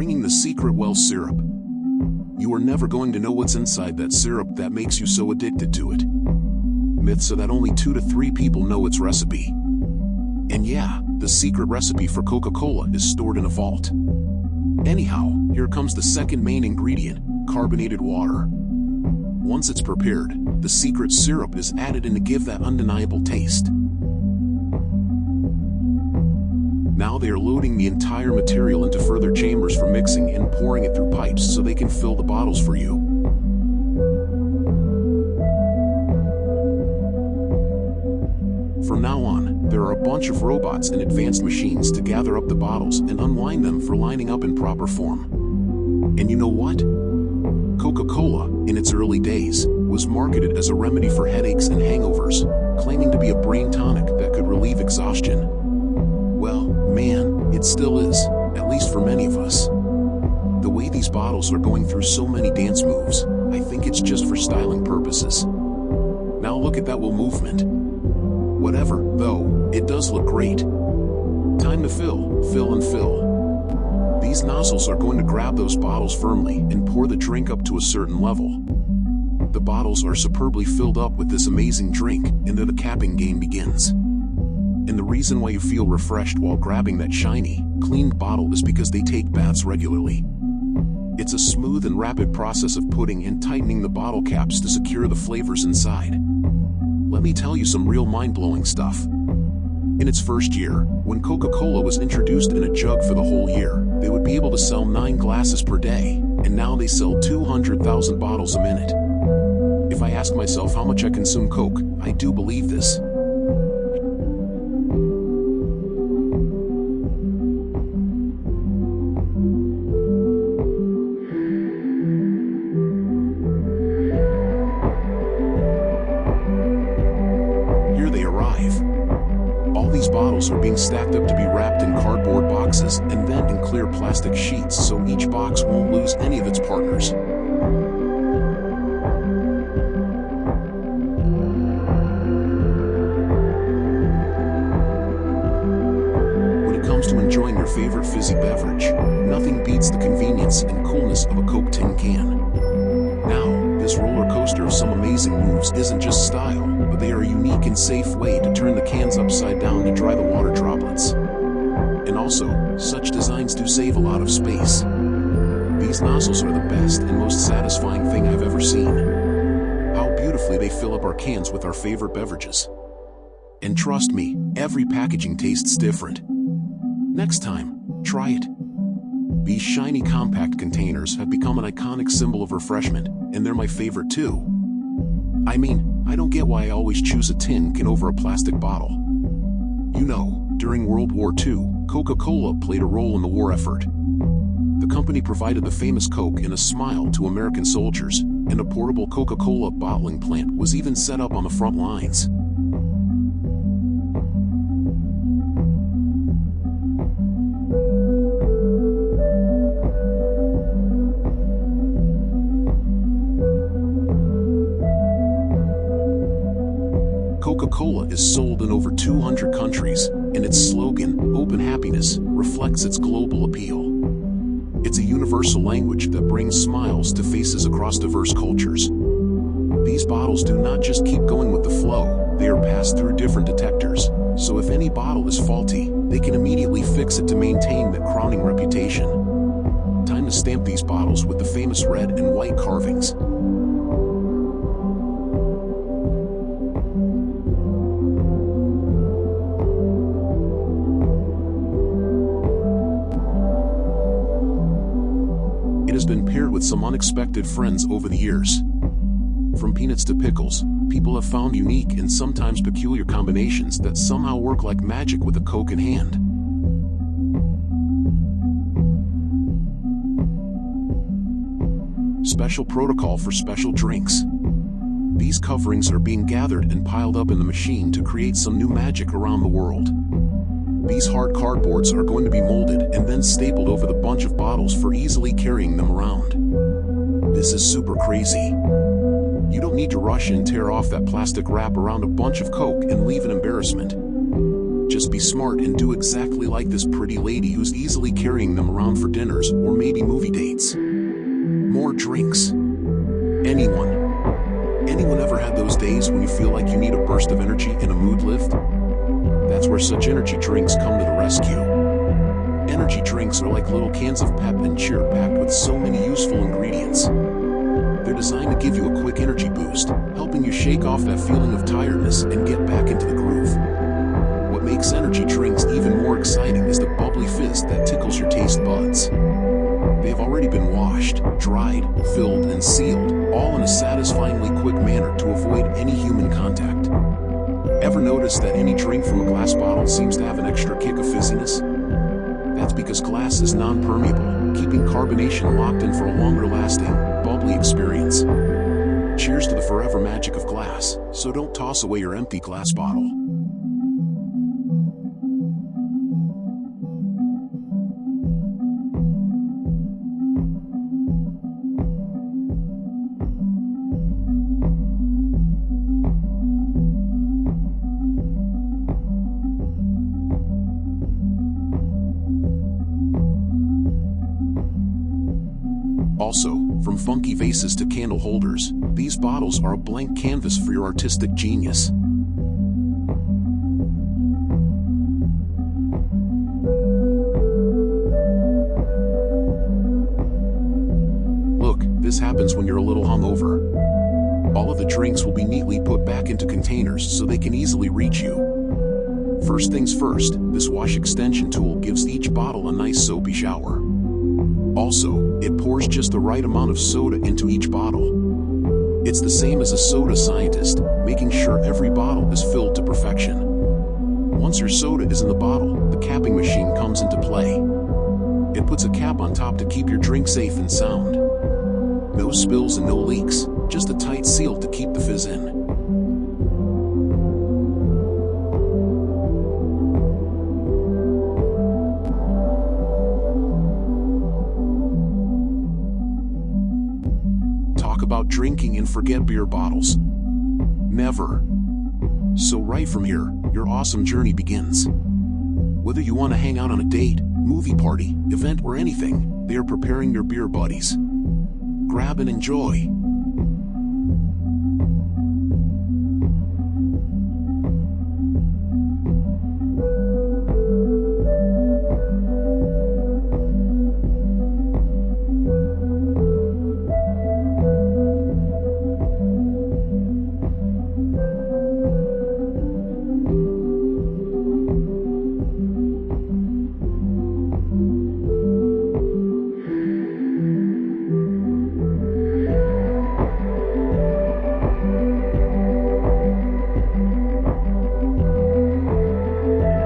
bringing the secret well syrup. You are never going to know what's inside that syrup that makes you so addicted to it. Myths are that only 2 to 3 people know its recipe. And yeah, the secret recipe for Coca-Cola is stored in a vault. Anyhow, here comes the second main ingredient, carbonated water. Once it's prepared, the secret syrup is added in to give that undeniable taste. Now they are loading the entire material into further chambers for mixing and pouring it through pipes so they can fill the bottles for you. From now on, there are a bunch of robots and advanced machines to gather up the bottles and unwind them for lining up in proper form. And you know what? Coca-Cola, in its early days, was marketed as a remedy for headaches and hangovers, claiming to be a brain tonic that could relieve exhaustion. Well, man, it still is, at least for many of us. The way these bottles are going through so many dance moves, I think it's just for styling purposes. Now look at that wheel movement. Whatever, though, it does look great. Time to fill and fill. These nozzles are going to grab those bottles firmly and pour the drink up to a certain level. The bottles are superbly filled up with this amazing drink, and then the capping game begins. And the reason why you feel refreshed while grabbing that shiny, cleaned bottle is because they take baths regularly. It's a smooth and rapid process of putting and tightening the bottle caps to secure the flavors inside. Let me tell you some real mind-blowing stuff. In its first year, when Coca-Cola was introduced in a jug for the whole year, they would be able to sell 9 glasses per day, and now they sell 200,000 bottles a minute. If I ask myself how much I consume Coke, I do believe this. These bottles are being stacked up to be wrapped in cardboard boxes and then in clear plastic sheets so each box won't lose any of its partners. When it comes to enjoying your favorite fizzy beverage, nothing beats the convenience and coolness of a Coke tin can. Now, this roller coaster of some amazing moves isn't just style, but they are a unique and safe way to turn the cans upside down to dry the water droplets. And also, such designs do save a lot of space. These nozzles are the best and most satisfying thing I've ever seen. How beautifully they fill up our cans with our favorite beverages. And trust me, every packaging tastes different. Next time, try it. These shiny compact containers have become an iconic symbol of refreshment, and they're my favorite too. I mean, I don't get why I always choose a tin can over a plastic bottle. You know, during World War II, Coca-Cola played a role in the war effort. The company provided the famous Coke in a smile to American soldiers, and a portable Coca-Cola bottling plant was even set up on the front lines. Coca-Cola is sold in over 200 countries, and its slogan, Open Happiness, reflects its global appeal. It's a universal language that brings smiles to faces across diverse cultures. These bottles do not just keep going with the flow, they are passed through different detectors, so if any bottle is faulty, they can immediately fix it to maintain that crowning reputation. Time to stamp these bottles with the famous red and white carvings. It has been paired with some unexpected friends over the years. From peanuts to pickles, people have found unique and sometimes peculiar combinations that somehow work like magic with a Coke in hand. Special protocol for special drinks. These coverings are being gathered and piled up in the machine to create some new magic around the world. These hard cardboards are going to be molded and then stapled over the bunch of bottles for easily carrying them around. This is super crazy. You don't need to rush and tear off that plastic wrap around a bunch of Coke and leave an embarrassment. Just just be smart and do exactly like this pretty lady who's easily carrying them around for dinners or maybe movie dates. More drinks. Anyone ever had those days when you feel like you need a burst of energy and a mood lift? That's where such energy drinks come to the rescue. Energy drinks are like little cans of pep and cheer packed with so many useful ingredients. They're designed to give you a quick energy boost, helping you shake off that feeling of tiredness and get back into the groove. What makes energy drinks even more exciting is the bubbly fizz that tickles your taste buds. They've already been washed, dried, filled, and sealed, all in a satisfyingly quick manner to avoid any human contact. Ever notice that any drink from a glass bottle seems to have an extra kick of fizziness? That's because glass is non-permeable, keeping carbonation locked in for a longer-lasting, bubbly experience. Cheers to the forever magic of glass, so don't toss away your empty glass bottle. Also, from funky vases to candle holders, these bottles are a blank canvas for your artistic genius. Look, this happens when you're a little hungover. All of the drinks will be neatly put back into containers so they can easily reach you. First things first, this wash extension tool gives each bottle a nice soapy shower. Also, it pours just the right amount of soda into each bottle. It's the same as a soda scientist, making sure every bottle is filled to perfection. Once your soda is in the bottle, the capping machine comes into play. It puts a cap on top to keep your drink safe and sound. No spills and no leaks, just a tight seal to keep the fizz in. About drinking and forget beer bottles. Never. So right from here, your awesome journey begins. Whether you want to hang out on a date, movie party, event, or anything, they are preparing your beer buddies. Grab and enjoy.